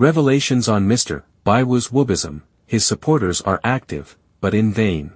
Revelations on Mr. Baiwu's Wubism, his supporters are active, but in vain.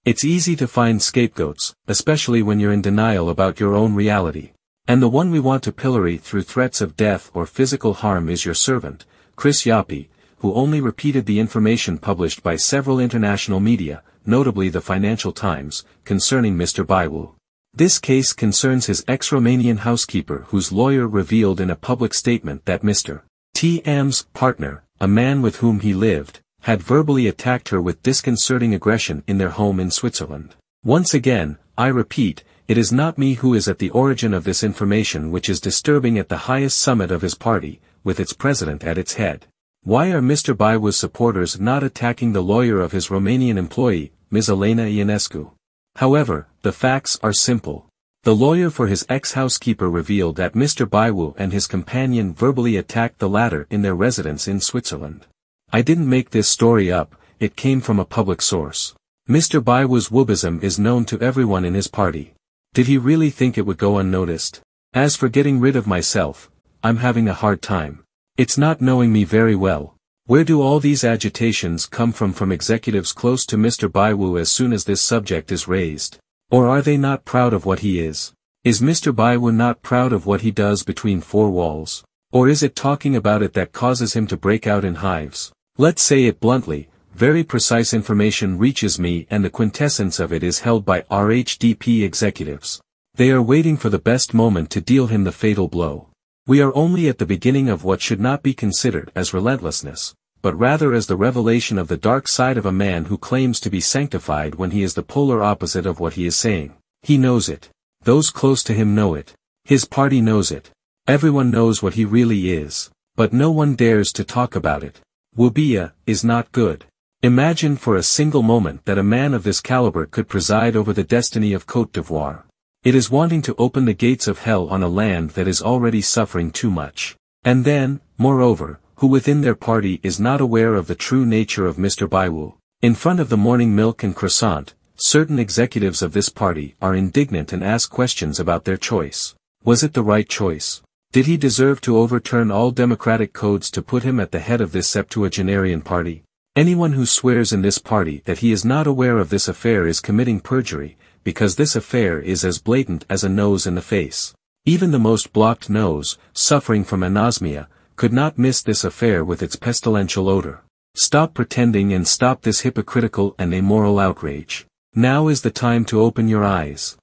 It's easy to find scapegoats, especially when you're in denial about your own reality. And the one we want to pillory through threats of death or physical harm is your servant, Chris Yapi, who only repeated the information published by several international media, notably the Financial Times, concerning Mr. Baiwu. This case concerns his ex-Romanian housekeeper whose lawyer revealed in a public statement that Mr. T.M.'s partner, a man with whom he lived, had verbally attacked her with disconcerting aggression in their home in Switzerland. Once again, I repeat, it is not me who is at the origin of this information, which is disturbing at the highest summit of his party, with its president at its head. Why are Mr. Baiwu's supporters not attacking the lawyer of his Romanian employee, Ms. Elena Ionescu? However, the facts are simple. The lawyer for his ex-housekeeper revealed that Mr. Baiwu and his companion verbally attacked the latter in their residence in Switzerland. I didn't make this story up, it came from a public source. Mr. Baiwu's Wubism is known to everyone in his party. Did he really think it would go unnoticed? As for getting rid of myself, I'm having a hard time. It's not knowing me very well. Where do all these agitations come from executives close to Mr. Baiwu as soon as this subject is raised? Or are they not proud of what he is? Is Mr. Baiwu not proud of what he does between four walls? Or is it talking about it that causes him to break out in hives? Let's say it bluntly, very precise information reaches me and the quintessence of it is held by RHDP executives. They are waiting for the best moment to deal him the fatal blow. We are only at the beginning of what should not be considered as relentlessness, but rather as the revelation of the dark side of a man who claims to be sanctified when he is the polar opposite of what he is saying. He knows it. Those close to him know it. His party knows it. Everyone knows what he really is, but no one dares to talk about it. Wubia is not good. Imagine for a single moment that a man of this caliber could preside over the destiny of Côte d'Ivoire. It is wanting to open the gates of hell on a land that is already suffering too much. And then, moreover, who within their party is not aware of the true nature of Mr. Baiwu. In front of the morning milk and croissant, certain executives of this party are indignant and ask questions about their choice. Was it the right choice? Did he deserve to overturn all democratic codes to put him at the head of this septuagenarian party? Anyone who swears in this party that he is not aware of this affair is committing perjury, because this affair is as blatant as a nose in the face. Even the most blocked nose, suffering from anosmia, could not miss this affair with its pestilential odor. Stop pretending and stop this hypocritical and immoral outrage. Now is the time to open your eyes.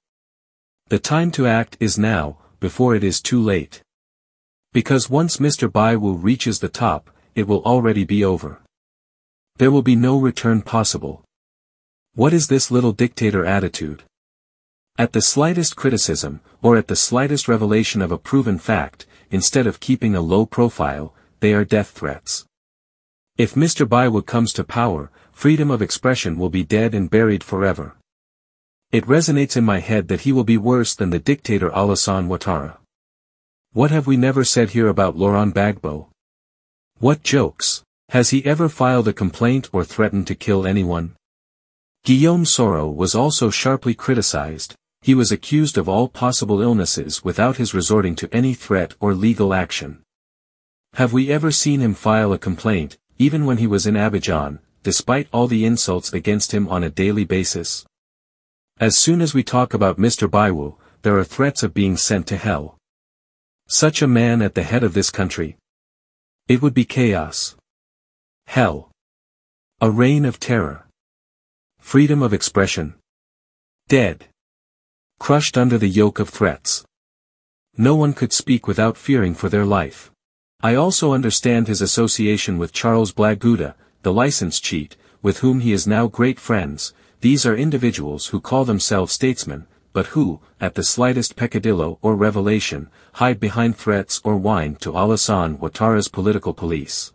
The time to act is now, before it is too late. Because once Mr. Baiwu reaches the top, it will already be over. There will be no return possible. What is this little dictator attitude? At the slightest criticism, or at the slightest revelation of a proven fact, instead of keeping a low profile, they are death threats. If Mr. Baiwu comes to power, freedom of expression will be dead and buried forever. It resonates in my head that he will be worse than the dictator Alassane Ouattara. What have we never said here about Laurent Gbagbo? What jokes? Has he ever filed a complaint or threatened to kill anyone? Guillaume Soro was also sharply criticized. He was accused of all possible illnesses without his resorting to any threat or legal action. Have we ever seen him file a complaint, even when he was in Abidjan, despite all the insults against him on a daily basis? As soon as we talk about Mr. Baiwu, there are threats of being sent to hell. Such a man at the head of this country. It would be chaos. Hell. A reign of terror. Freedom of expression. Dead. Crushed under the yoke of threats. No one could speak without fearing for their life. I also understand his association with Charles Blaguda, the license cheat, with whom he is now great friends. These are individuals who call themselves statesmen, but who, at the slightest peccadillo or revelation, hide behind threats or whine to Alassane Ouattara's political police.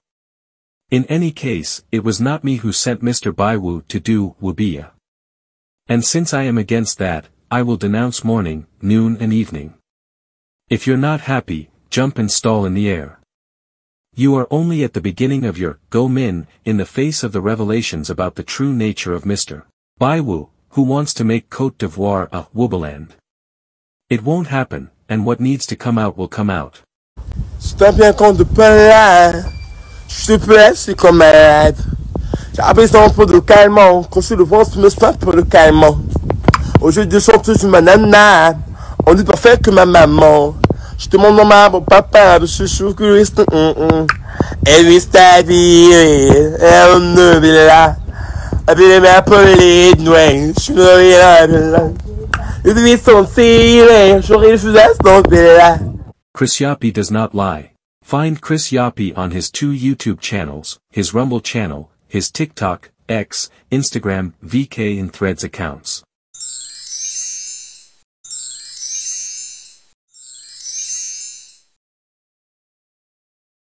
In any case, it was not me who sent Mr. Baiwu to do Wubia. And since I am against that, I will denounce morning, noon and evening. If you're not happy, jump and stall in the air. You are only at the beginning of your go min in the face of the revelations about the true nature of Mr. Baiwu, who wants to make Côte d'Ivoire a Wubaland. It won't happen, and what needs to come out will come out. C'est un bien compte de plein là, hein. Je te plais, c'est comme malade. J'ai besoin un peu de calme. Quand je suis devant, je me sens un peu de calme. Au jeu de chanteuse, je ma nana. On dit pas faire que ma maman. Je te demande maman, mon papa, je suis sûr que reste. Et oui, c'est ta vie. Elle ne veut là. Elle m'a appelé de nuit. Je suis là. Et oui, son tiré. J'aurais le fusil dans là. Chris Yapi does not lie. Find Chris Yapi on his 2 YouTube channels, his Rumble channel, his TikTok, X, Instagram, VK and Threads accounts.